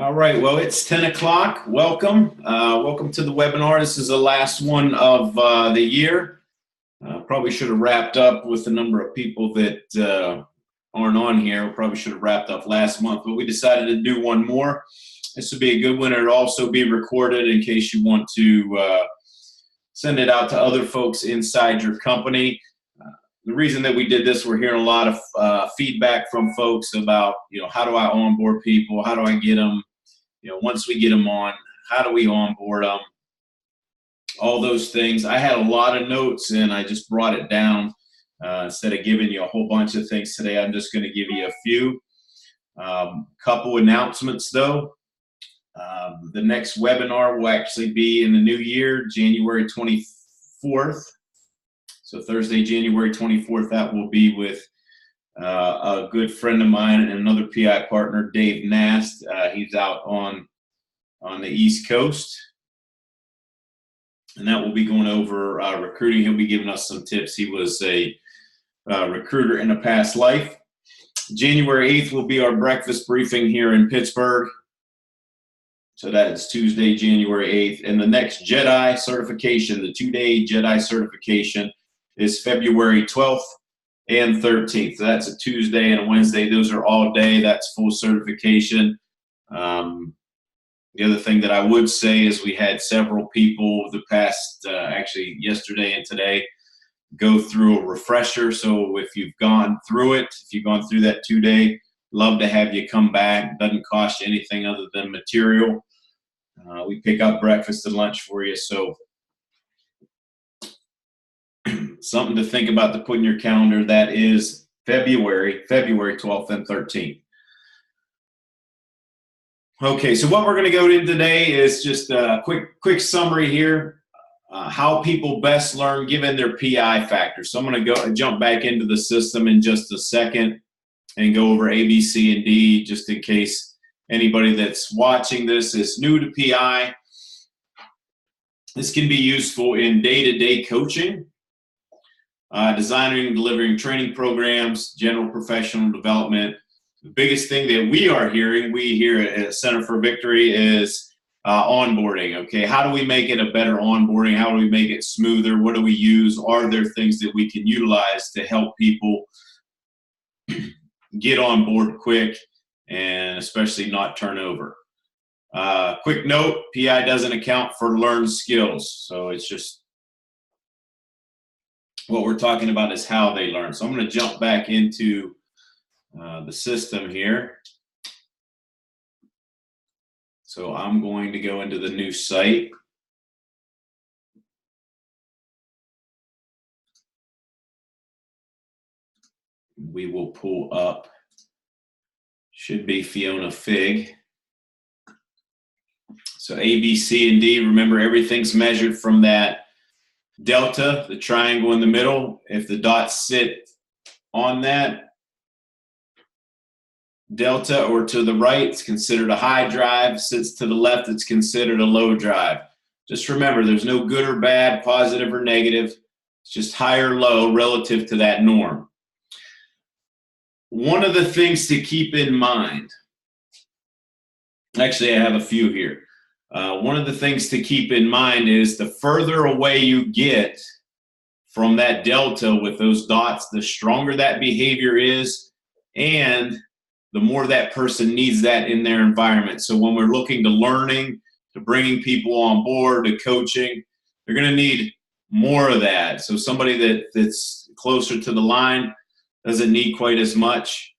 All right, well, it's 10 o'clock. Welcome. Welcome to the webinar. This is the last one of the year. Probably should have wrapped up with the number of people that aren't on here. Probably should have wrapped up last month, but we decided to do one more. This would be a good one. It'll also be recorded in case you want to send it out to other folks inside your company. The reason that we did this, we're hearing a lot of feedback from folks about, how do I onboard people? How do I get them? Once we get them on, how do we onboard them? All those things. I had a lot of notes and I just brought it down. Instead of giving you a whole bunch of things today, I'm just going to give you a few. Couple announcements though. The next webinar will actually be in the new year, January 24th. So Thursday, January 24th, that will be with a good friend of mine and another PI partner, Dave Nast. He's out on the East Coast. And that will be going over recruiting. He'll be giving us some tips. He was a recruiter in a past life. January 8th will be our breakfast briefing here in Pittsburgh. So that is Tuesday, January 8th. And the next Jedi certification, the 2-day Jedi certification, is February 12th and 13th. So that's a Tuesday and a Wednesday. Those are all day. That's full certification. The other thing that I would say is we had several people the past, actually yesterday and today, go through a refresher. So if you've gone through it, if you've gone through that 2-day, love to have you come back. Doesn't cost you anything other than material. We pick up breakfast and lunch for you. So something to think about to put in your calendar. That is February 12th and 13th. Okay, so what we're going to go into today is just a quick summary here. How people best learn given their PI factor. So I'm going to jump back into the system in just a second and go over A, B, C, and D just in case anybody that's watching this is new to PI. This can be useful in day-to-day coaching, designing and delivering training programs, general professional development. The biggest thing that we here at Center for Victory is onboarding. Okay, how do we make it a better onboarding? How do we make it smoother? What do we use? Are there things that we can utilize to help people get on board quick and especially not turn over? Quick note, PI doesn't account for learned skills. So it's just what we're talking about is how they learn. So I'm going to jump back into the system here. So I'm going to go into the new site. We will pull up, should be Fiona Fig. So A, B, C, and D, remember everything's measured from that delta, the triangle in the middle. If the dots sit on that delta or to the right, it's considered a high drive. Sits to the left, it's considered a low drive. Just remember, there's no good or bad, positive or negative. It's just high or low relative to that norm. One of the things to keep in mind, actually I have a few here. One of the things to keep in mind is the further away you get from that delta with those dots, the stronger that behavior is, and the more that person needs that in their environment. So when we're looking to learning, to bringing people on board, to coaching, they're going to need more of that. So somebody that's closer to the line doesn't need quite as much.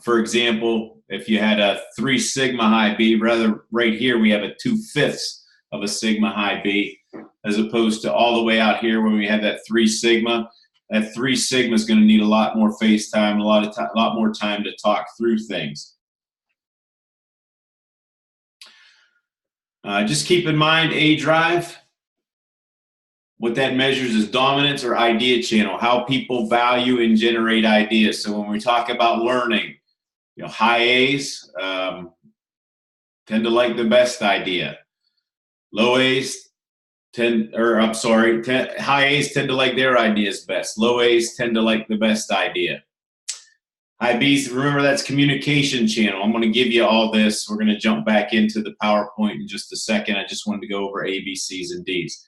For example, if you had a 3 sigma high B, rather right here we have a 2/5 of a sigma high B, as opposed to all the way out here when we have that 3 sigma. That 3 sigma is going to need a lot more face time, a lot more time to talk through things. Just keep in mind A drive. What that measures is dominance or idea channel, how people value and generate ideas. So when we talk about learning, high A's tend to like the best idea. Low A's high A's tend to like their ideas best. Low A's tend to like the best idea. IBs, remember that's communication channel. I'm going to give you all this. We're going to jump back into the PowerPoint in just a second. I just wanted to go over A, B, C's, and D's.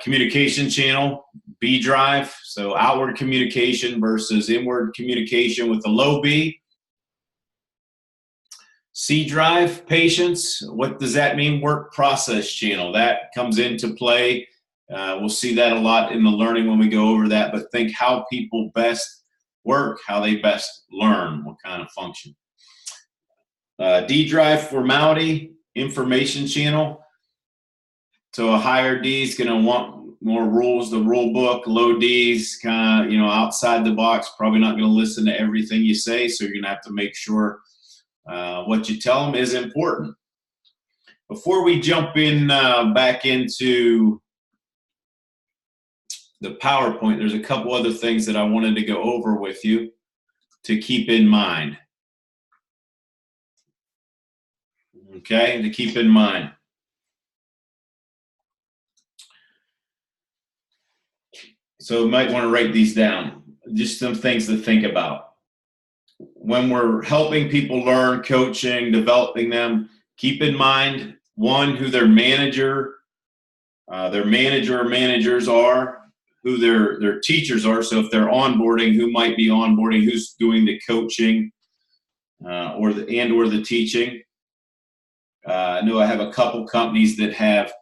Communication channel, B drive, so outward communication versus inward communication with the low B. C drive, patience. What does that mean? Work process channel. That comes into play. We'll see that a lot in the learning when we go over that, but think how people best work, how they best learn, what kind of function. D drive, formality, information channel. So a higher D is going to want more rules, the rule book. Low D's kind of, outside the box, probably not going to listen to everything you say, so you're going to have to make sure what you tell them is important. Before we jump in back into the PowerPoint, there's a couple other things that I wanted to go over with you to keep in mind. Okay, to keep in mind. So you might want to write these down, just some things to think about. When we're helping people learn, coaching, developing them, keep in mind, one, who their manager or managers are, who their teachers are. So if they're onboarding, who might be onboarding, who's doing the coaching or the teaching. I know I have a couple companies that have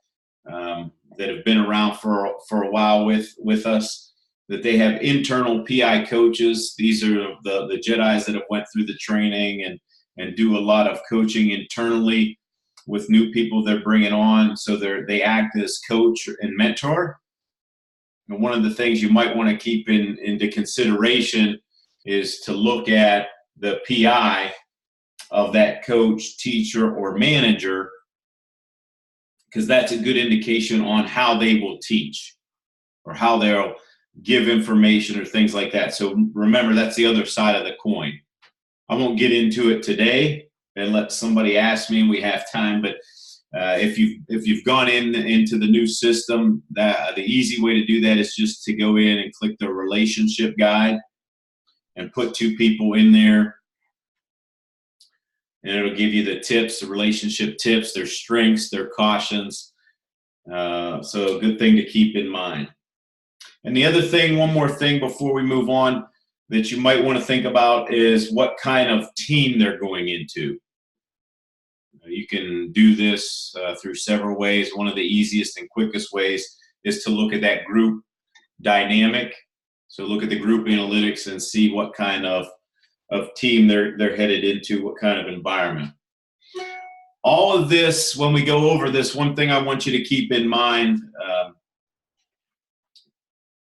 been around for a while with us, that they have internal PI coaches. These are the Jedis that have went through the training and do a lot of coaching internally with new people they're bringing on. So they act as coach and mentor. And one of the things you might want to keep into consideration is to look at the PI of that coach, teacher, or manager, because that's a good indication on how they will teach or how they'll give information or things like that. So remember, that's the other side of the coin. I won't get into it today and let somebody ask me and we have time, but if you've gone into the new system, the easy way to do that is just to go in and click the relationship guide and put two people in there. And it'll give you the tips, the relationship tips, their strengths, their cautions. So a good thing to keep in mind. And the other thing, one more thing before we move on, that you might want to think about is what kind of team they're going into. You can do this through several ways. One of the easiest and quickest ways is to look at that group dynamic. So look at the group analytics and see what kind of team they're headed into, what kind of environment. All of this, when we go over this, one thing I want you to keep in mind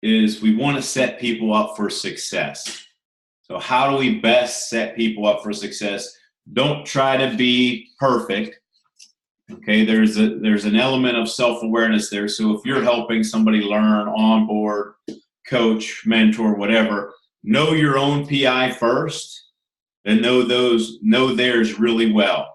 is we want to set people up for success. So how do we best set people up for success? Don't try to be perfect. Okay, there's an element of self-awareness there. So if you're helping somebody learn, onboard, coach, mentor, whatever, know your own PI first and know theirs really well.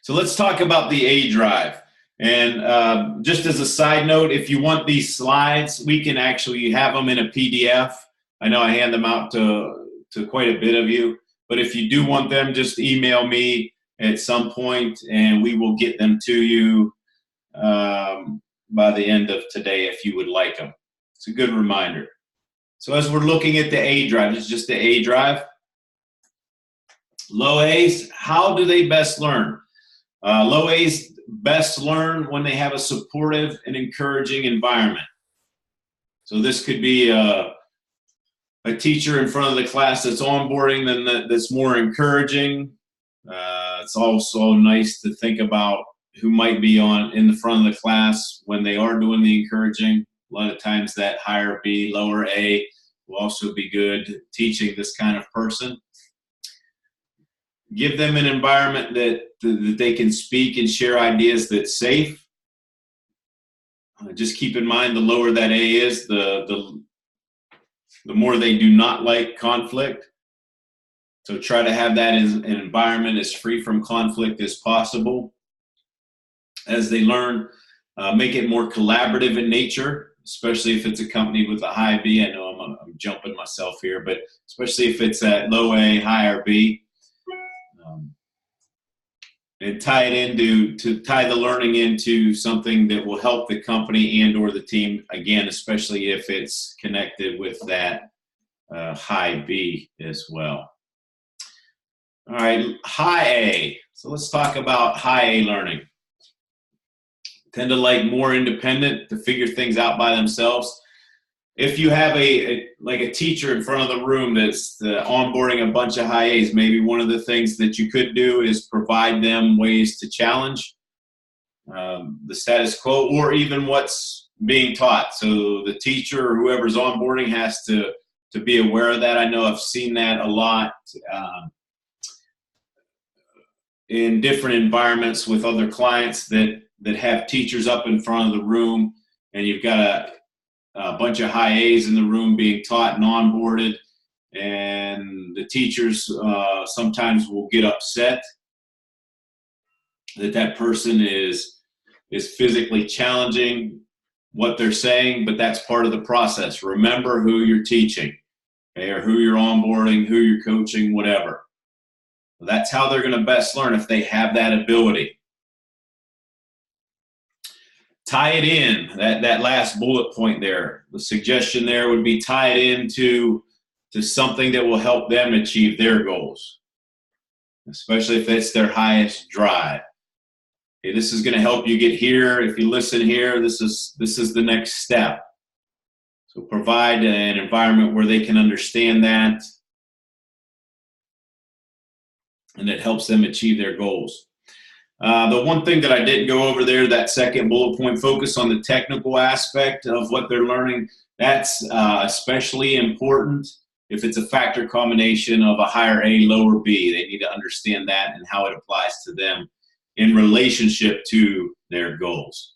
So let's talk about the A drive. And just as a side note, if you want these slides, we can actually have them in a PDF. I know I hand them out to quite a bit of you, but if you do want them, just email me at some point and we will get them to you by the end of today if you would like them. It's a good reminder. So as we're looking at the A drive, it's just the A drive. Low A's, how do they best learn? Low A's best learn when they have a supportive and encouraging environment. So this could be a teacher in front of the class that's onboarding them that's more encouraging. It's also nice to think about who might be in the front of the class when they are doing the encouraging. A lot of times that higher B, lower A will also be good teaching this kind of person. Give them an environment that they can speak and share ideas that's safe. Just keep in mind, the lower that A is, the more they do not like conflict. So try to have that as an environment as free from conflict as possible. As they learn, make it more collaborative in nature. especially if it's accompanied with a high B. I know I'm jumping myself here, but especially if it's at low A, higher B. And tie it to tie the learning into something that will help the company and or the team, again, especially if it's connected with that high B as well. All right, high A. So let's talk about high A learning. Tend to like more independent, to figure things out by themselves. If you have a teacher in front of the room that's onboarding a bunch of high A's, maybe one of the things that you could do is provide them ways to challenge the status quo or even what's being taught. So the teacher or whoever's onboarding has to be aware of that. I know I've seen that a lot in different environments with other clients that have teachers up in front of the room, and you've got a bunch of high A's in the room being taught and onboarded, and the teachers sometimes will get upset that person is physically challenging what they're saying, but that's part of the process. Remember who you're teaching, okay, or who you're onboarding, who you're coaching, whatever. That's how they're going to best learn, if they have that ability. Tie it in, that last bullet point there. The suggestion there would be tie it into something that will help them achieve their goals, especially if it's their highest drive. Okay, this is going to help you get here. If you listen here, this is the next step. So provide an environment where they can understand that, and it helps them achieve their goals. The one thing that I didn't go over there, that second bullet point, focus on the technical aspect of what they're learning. That's especially important if it's a factor combination of a higher A, lower B. They need to understand that and how it applies to them in relationship to their goals.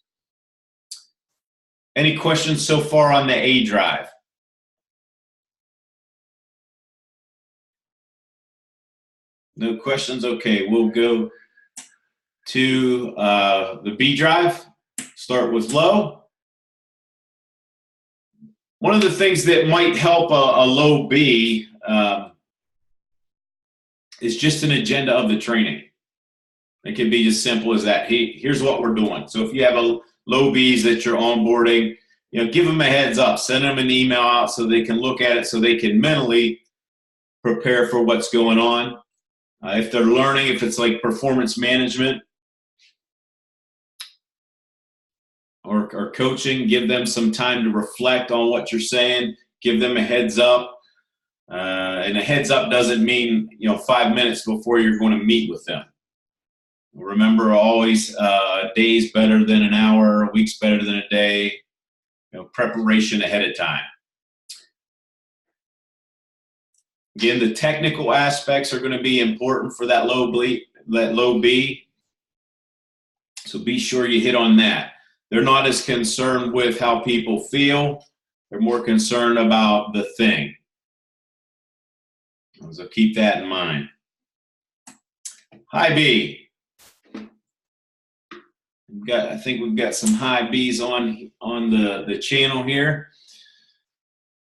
Any questions so far on the A drive? No questions? Okay, we'll go to the B drive. Start with low. One of the things that might help a low B is just an agenda of the training. It can be as simple as that. Here's what we're doing. So if you have a low Bs that you're onboarding, give them a heads up. Send them an email out so they can look at it, so they can mentally prepare for what's going on. If they're learning, if it's like performance management or coaching, give them some time to reflect on what you're saying. Give them a heads up. And a heads up doesn't mean 5 minutes before you're going to meet with them. Remember, always a day's better than an hour, a week's better than a day. Preparation ahead of time. Again, the technical aspects are going to be important for that low B. So be sure you hit on that. They're not as concerned with how people feel. They're more concerned about the thing. So keep that in mind. High B. I think we've got some high Bs on the channel here.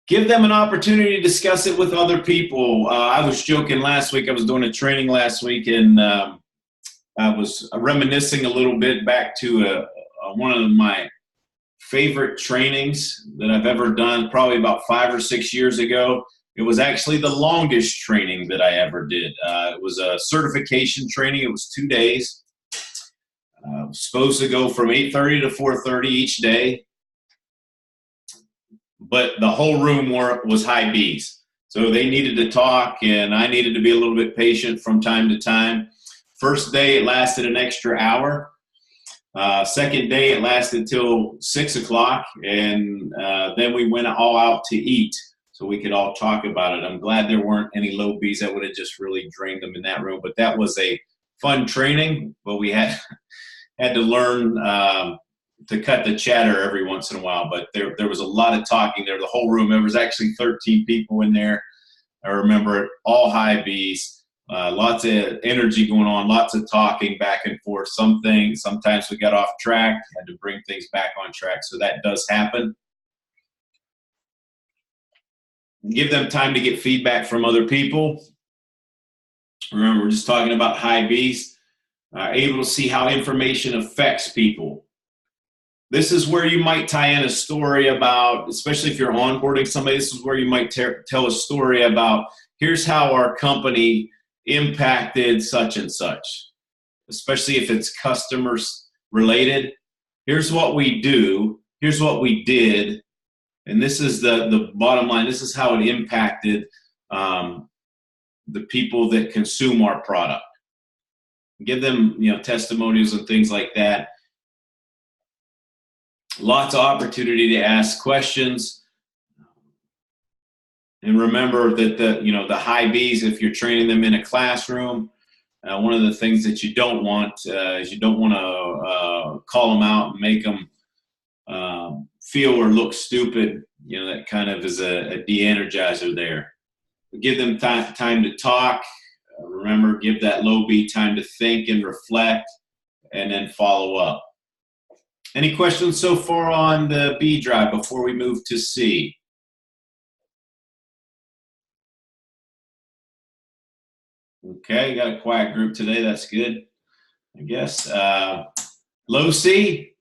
Give them an opportunity to discuss it with other people. I was joking last week. I was doing a training last week, and I was reminiscing a little bit back to one of my favorite trainings that I've ever done, probably about 5 or 6 years ago. It was actually the longest training that I ever did. It was a certification training. It was 2 days. Supposed to go from 8:30 to 4:30 each day. But the whole room was high Bs. So they needed to talk, and I needed to be a little bit patient from time to time. First day, it lasted an extra hour. Second day, it lasted till 6 o'clock, and then we went all out to eat so we could all talk about it. I'm glad there weren't any low Bs. That would have just really drained them in that room. But that was a fun training, but we had to learn to cut the chatter every once in a while. But there was a lot of talking there. The whole room, there was actually 13 people in there. I remember it, all high Bs. Lots of energy going on, lots of talking back and forth. Sometimes we got off track, had to bring things back on track. So that does happen. Give them time to get feedback from other people. Remember, we're just talking about high Bs. Able to see how information affects people. This is where you might tie in a story about, especially if you're onboarding somebody, this is where you might tell a story about, here's how our company impacted such and such, especially if it's customers related. Here's what we do, here's what we did, and this is the bottom line. This is how it impacted the people that consume our product. Give them, testimonials and things like that. Lots of opportunity to ask questions. And remember that the high Bs, if you're training them in a classroom, one of the things that you don't want is you don't want to call them out and make them feel or look stupid. That kind of is a de-energizer there. Give them time to talk. Remember, give that low B time to think and reflect, and then follow up. Any questions so far on the B drive before we move to C? Okay, got a quiet group today. That's good, I guess. Low C,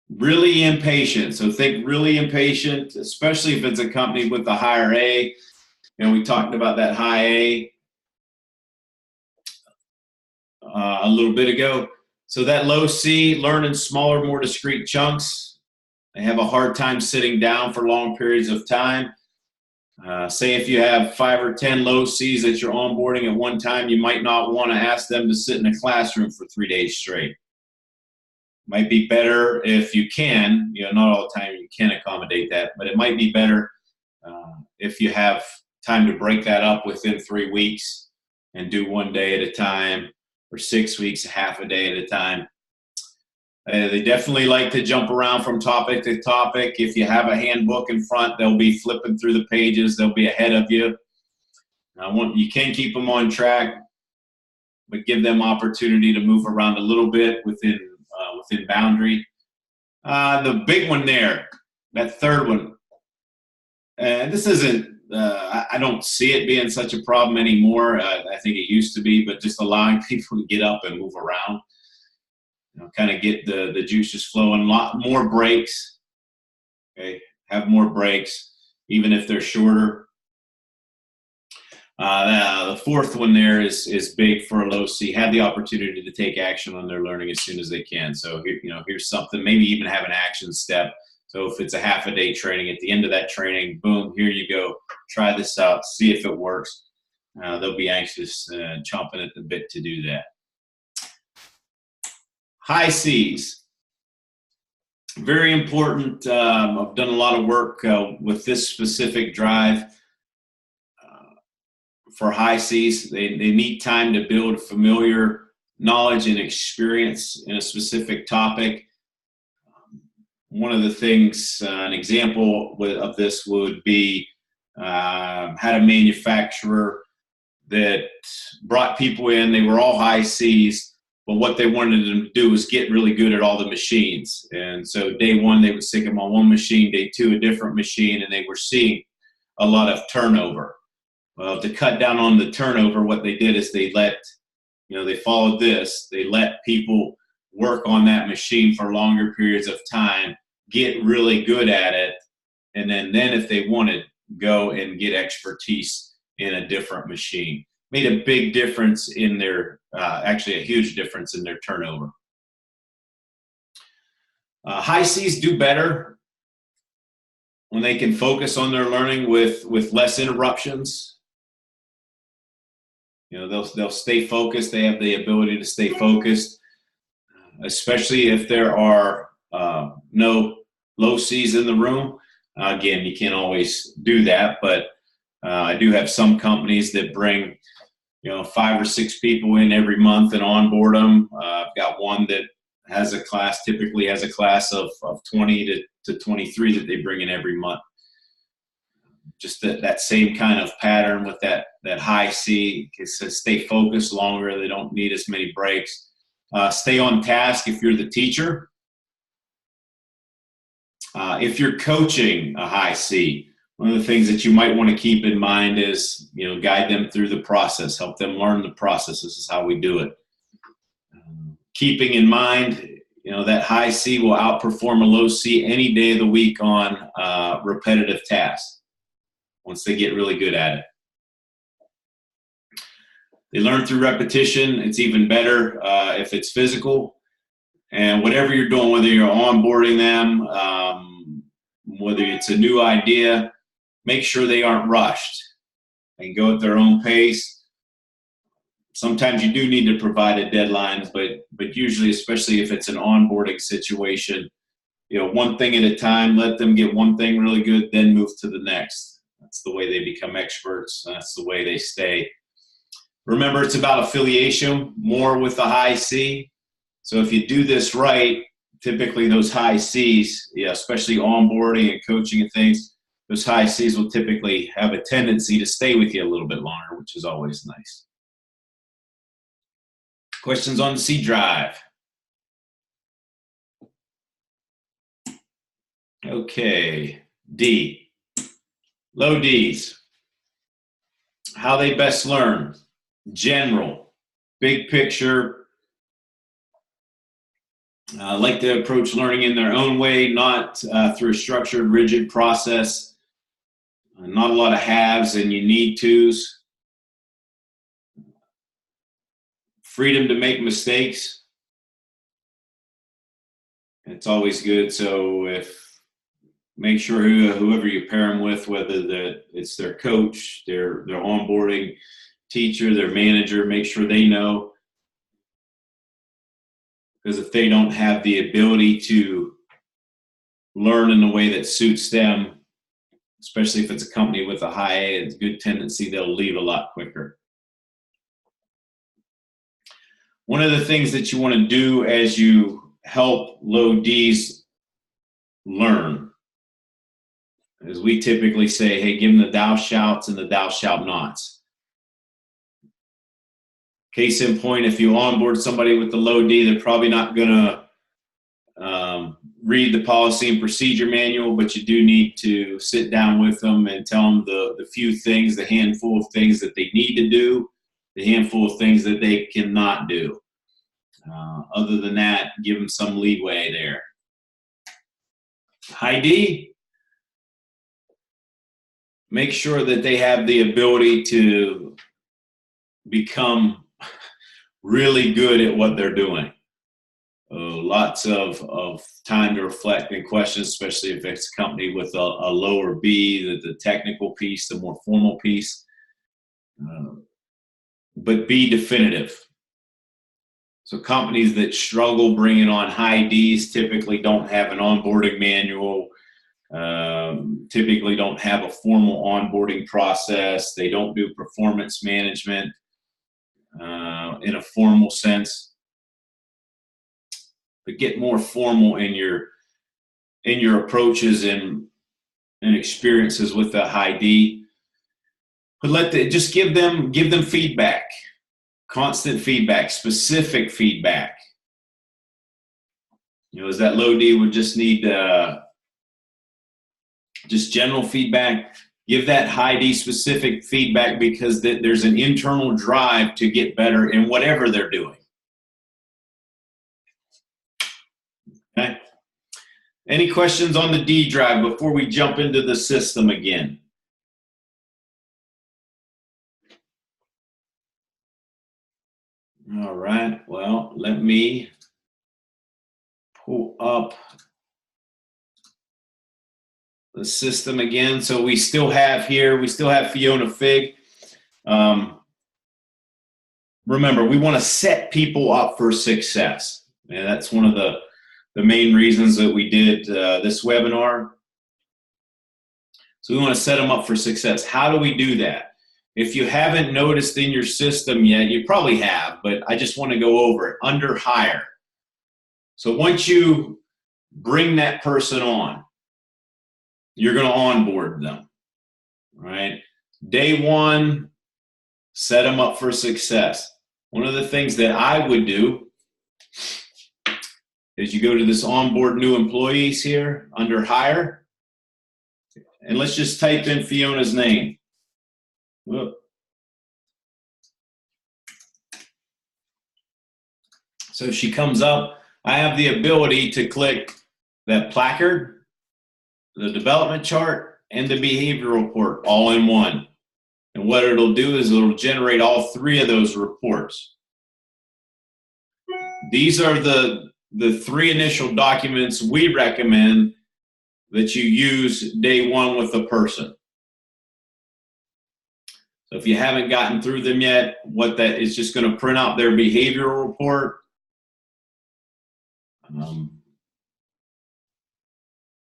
really impatient. So think really impatient, especially if it's a company with a higher A. We talked about that high A a little bit ago. So that low C, learn in smaller, more discrete chunks. They have a hard time sitting down for long periods of time. Say if you have 5 or 10 low Cs that you're onboarding at one time, you might not want to ask them to sit in a classroom for 3 days straight. Might be better if you can, not all the time you can accommodate that, but it might be better if you have time to break that up within 3 weeks and do 1 day at a time, or 6 weeks, half a day at a time. They definitely like to jump around from topic to topic. If you have a handbook in front, they'll be flipping through the pages. They'll be ahead of you. You can keep them on track, but give them opportunity to move around a little bit within boundary. The big one there, that third one, this isn't, I don't see it being such a problem anymore. I think it used to be, but just allowing people to get up and move around, kind of get the juices flowing. A lot more breaks. Okay, have more breaks, even if they're shorter. The fourth one there is big for a low C. Have the opportunity to take action on their learning as soon as they can. So here's something. Maybe even have an action step. So if it's a half a day training, at the end of that training, boom, here you go. Try this out. See if it works. They'll be anxious, chomping at the bit to do that. High Cs. Very important. I've done a lot of work with this specific drive. For high Cs, they need time to build familiar knowledge and experience in a specific topic. One of the things, an example of this would be, had a manufacturer that brought people in. They were all high Cs, but what they wanted them to do was get really good at all the machines. And so day one, they would stick them on one machine, day two, a different machine, and they were seeing a lot of turnover. Well, to cut down on the turnover, what they did is they followed this. They let people work on that machine for longer periods of time, get really good at it, and then if they wanted, go and get expertise in a different machine. Made a big difference in their, actually a huge difference in their turnover. High Cs do better when they can focus on their learning with less interruptions. They'll stay focused. They have the ability to stay focused, especially if there are no low Cs in the room. Again, you can't always do that, but I do have some companies that bring 5 or 6 people in every month and onboard them. I've got one that typically has a class of 20 to 23 that they bring in every month. Just that same kind of pattern with that high C. It says stay focused longer. They don't need as many breaks. Stay on task if you're the teacher. If you're coaching a high C, one of the things that you might want to keep in mind is, guide them through the process, help them learn the process. This is how we do it. Keeping in mind, that high C will outperform a low C any day of the week on repetitive tasks once they get really good at it. They learn through repetition. It's even better if it's physical. And whatever you're doing, whether you're onboarding them, whether it's a new idea, make sure they aren't rushed. They can go at their own pace. Sometimes you do need to provide a deadline, but usually, especially if it's an onboarding situation, one thing at a time, let them get one thing really good, then move to the next. That's the way they become experts. That's the way they stay. Remember, it's about affiliation more with the high C. So if you do this right, typically those high Cs, especially onboarding and coaching and things, those high Cs will typically have a tendency to stay with you a little bit longer, which is always nice. Questions on the C drive? Okay, D. Low Ds. How they best learn. General, big picture. Like to approach learning in their own way, not through a structured, rigid process. Not a lot of haves and you need tos. Freedom to make mistakes. It's always good. So make sure whoever you pair them with, whether it's their coach, their onboarding teacher, their manager, make sure they know. Because if they don't have the ability to learn in a way that suits them, especially if it's a company with a high A, it's a good tendency they'll leave a lot quicker. One of the things that you want to do as you help low Ds learn is we typically say, hey, give them the thou shouts and the thou shalt nots. Case in point, if you onboard somebody with the low D, they're probably not going to read the policy and procedure manual, but you do need to sit down with them and tell them the few things, the handful of things that they need to do, the handful of things that they cannot do. Other than that, give them some leeway there. Heidi, make sure that they have the ability to become really good at what they're doing. Lots of time to reflect and question, especially if it's a company with a lower B, the technical piece, the more formal piece. But be definitive. So companies that struggle bringing on high Ds typically don't have an onboarding manual, typically don't have a formal onboarding process. They don't do performance management in a formal sense. But get more formal in your approaches and experiences with the high D. But just give them feedback, constant feedback, specific feedback. As that low D would just need just general feedback. Give that high D specific feedback because there's an internal drive to get better in whatever they're doing. Okay. Any questions on the D drive before we jump into the system again? All right. Well, let me pull up the system again. So we still have Fiona Fig. Remember, we want to set people up for success. And that's one of the main reasons that we did this webinar. So we want to set them up for success. How do we do that? If you haven't noticed in your system yet, you probably have, but I just want to go over it. Under hire. So once you bring that person on, you're going to onboard them, right? Day one, set them up for success. One of the things that I would do is you go to this onboard new employees here under hire, and let's just type in Fiona's name. Whoop. So she comes up. I have the ability to click that placard, the development chart, and the behavior report all in one. And what it'll do is it'll generate all three of those reports. These are the three initial documents we recommend that you use day one with a person. So if you haven't gotten through them yet, what that is just going to print out their behavioral report.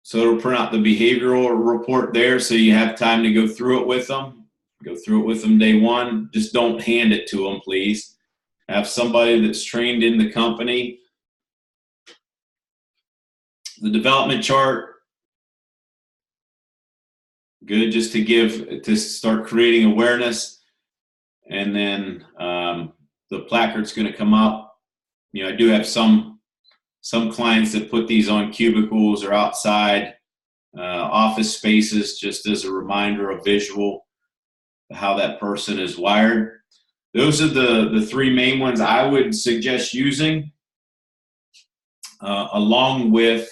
So it'll print out the behavioral report there so you have time to go through it with them. Go through it with them day one. Just don't hand it to them, please. Have somebody that's trained in the company. The development chart, good, just to start creating awareness. And then the placard's going to come up. You know, I do have some clients that put these on cubicles or outside office spaces, just as a reminder, a visual of how that person is wired. Those are the three main ones I would suggest using, along with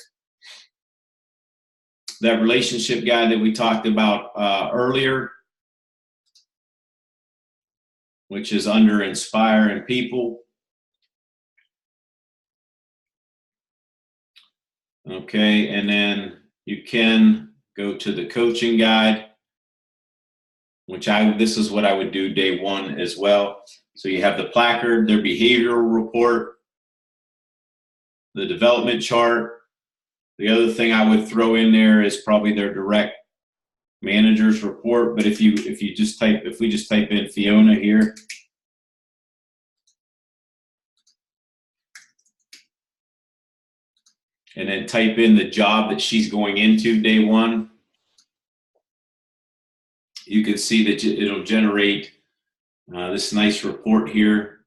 that relationship guide that we talked about earlier, which is under Inspire and People. Okay, and then you can go to the coaching guide, which this is what I would do day one as well. So you have the placard, their behavioral report, the development chart. The other thing I would throw in there is probably their direct manager's report. But if we just type in Fiona here, and then type in the job that she's going into day one, you can see that it'll generate this nice report here.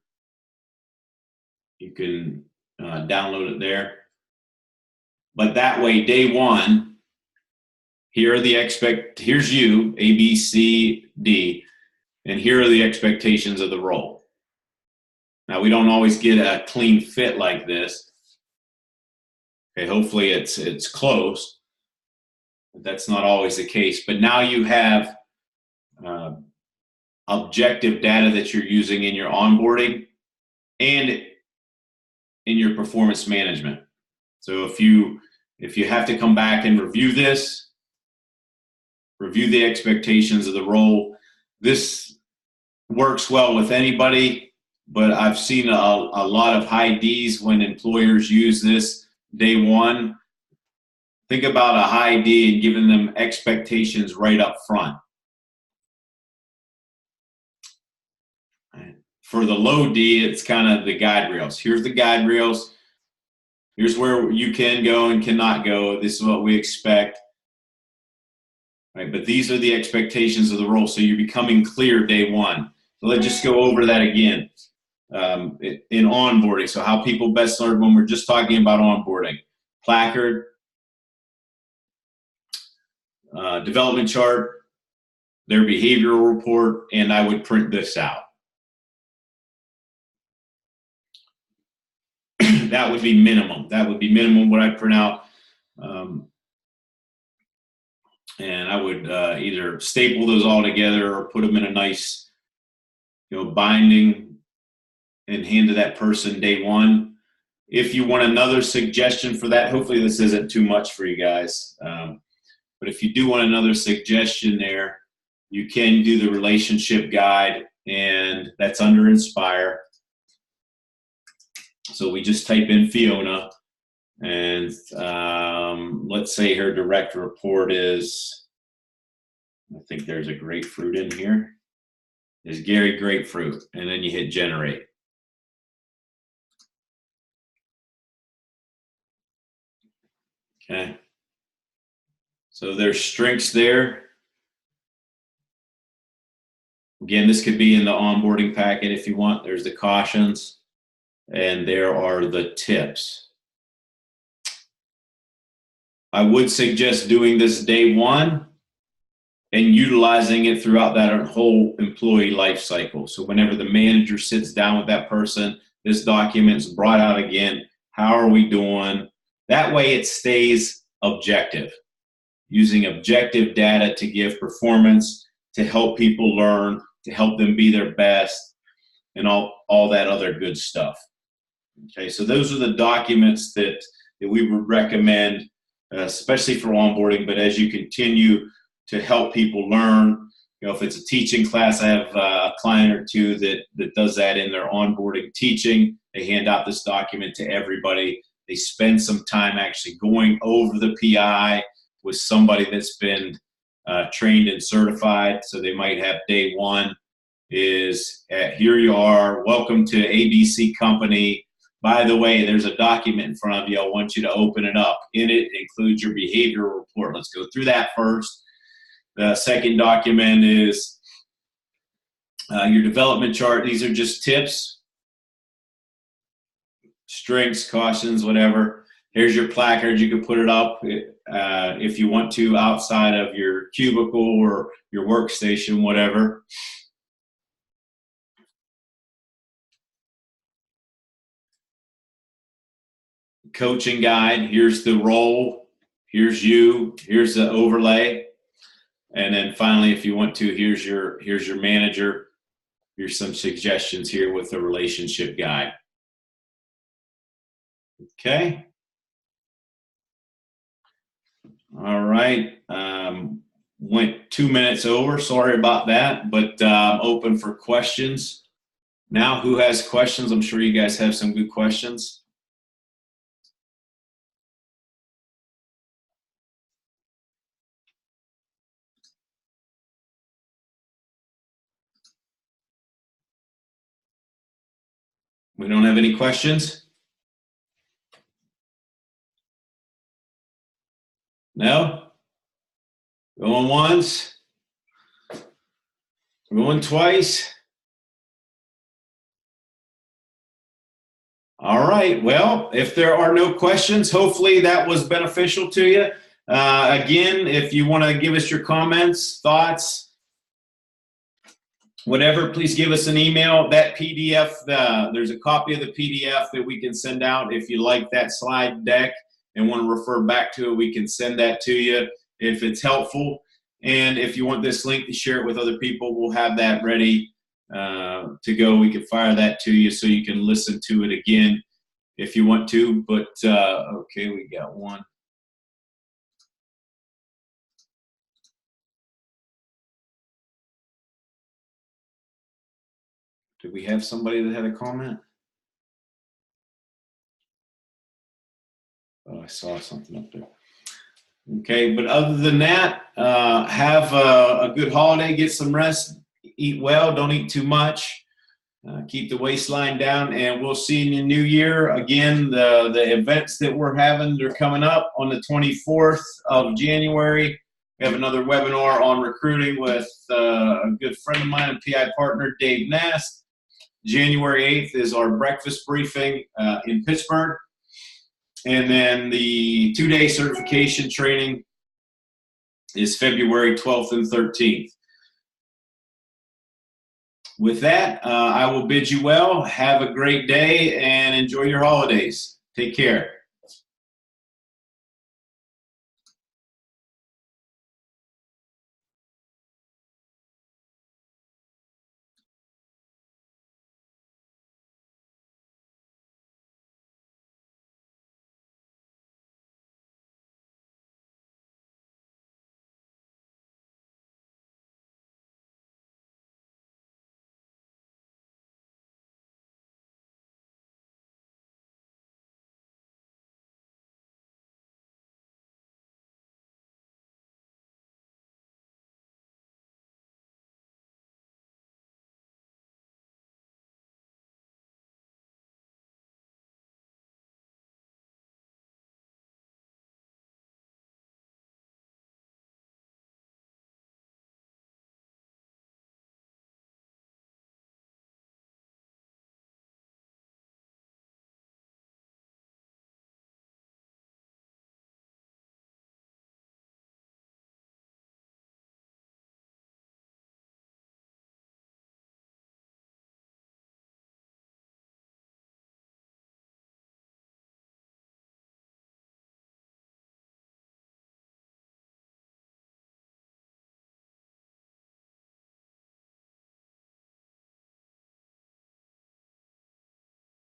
You can download it there. But that way, day one, here's you, A, B, C, D, and here are the expectations of the role. Now, we don't always get a clean fit like this. Okay, hopefully it's close, but that's not always the case. But now you have objective data that you're using in your onboarding and in your performance management. So if you have to come back and review this, review the expectations of the role, this works well with anybody, but I've seen a lot of high Ds when employers use this day one. Think about a high D and giving them expectations right up front. For the low D, it's kind of the guide rails. Here's the guide rails. Here's where you can go and cannot go. This is what we expect. Right, but these are the expectations of the role. So you're becoming clear day one. So let's just go over that again in onboarding. So how people best learn when we're just talking about onboarding. Placard, development chart, their behavioral report, and I would print this out. That would be minimum. That would be minimum what I'd print out. And I would either staple those all together or put them in a nice, binding and hand to that person day one. If you want another suggestion for that, hopefully this isn't too much for you guys. But if you do want another suggestion there, you can do the relationship guide, and that's under Inspire. So we just type in Fiona, and let's say her direct report is, I think there's a grapefruit in here, is Gary Grapefruit, and then you hit generate. Okay. So there's strengths there. Again, this could be in the onboarding packet if you want. There's the cautions, and there are the tips. I would suggest doing this day one and utilizing it throughout that whole employee life cycle. So whenever the manager sits down with that person, this document's brought out again. How are we doing? That way it stays objective, using objective data to give performance, to help people learn, to help them be their best, and all that other good stuff. Okay, so those are the documents that we would recommend, especially for onboarding, but as you continue to help people learn. You know, if it's a teaching class, I have a client or two that does that in their onboarding teaching. They hand out this document to everybody. They spend some time actually going over the PI with somebody that's been trained and certified. So they might have day one is, here you are, welcome to ABC Company. By the way, there's a document in front of you. I want you to open it up. In it includes your behavioral report. Let's go through that first. The second document is your development chart. These are just tips, strengths, cautions, whatever. Here's your placard. You can put it up if you want to outside of your cubicle or your workstation, whatever. Coaching guide. Here's the role. Here's you. Here's the overlay. And then finally, if you want to, here's your manager. Here's some suggestions here with the relationship guide. Okay. All right. Went 2 minutes over. Sorry about that, but open for questions. Now, who has questions? I'm sure you guys have some good questions. We don't have any questions? No? Going once? Going twice? All right. Well, if there are no questions, hopefully that was beneficial to you. Again, if you want to give us your comments, thoughts, whatever, please give us an email. That PDF, there's a copy of the PDF that we can send out. If you like that slide deck and want to refer back to it, we can send that to you if it's helpful. And if you want this link to share it with other people, we'll have that ready to go. We can fire that to you so you can listen to it again if you want to. But okay, we got one. Did we have somebody that had a comment? Oh, I saw something up there. Okay, but other than that, have a good holiday, get some rest, eat well, don't eat too much, keep the waistline down, and we'll see you in the new year. Again, the events that we're having, they're coming up on the 24th of January. We have another webinar on recruiting with a good friend of mine and PI partner, Dave Nast. January 8th is our breakfast briefing in Pittsburgh. And then the 2-day certification training is February 12th and 13th. With that, I will bid you well. Have a great day and enjoy your holidays. Take care.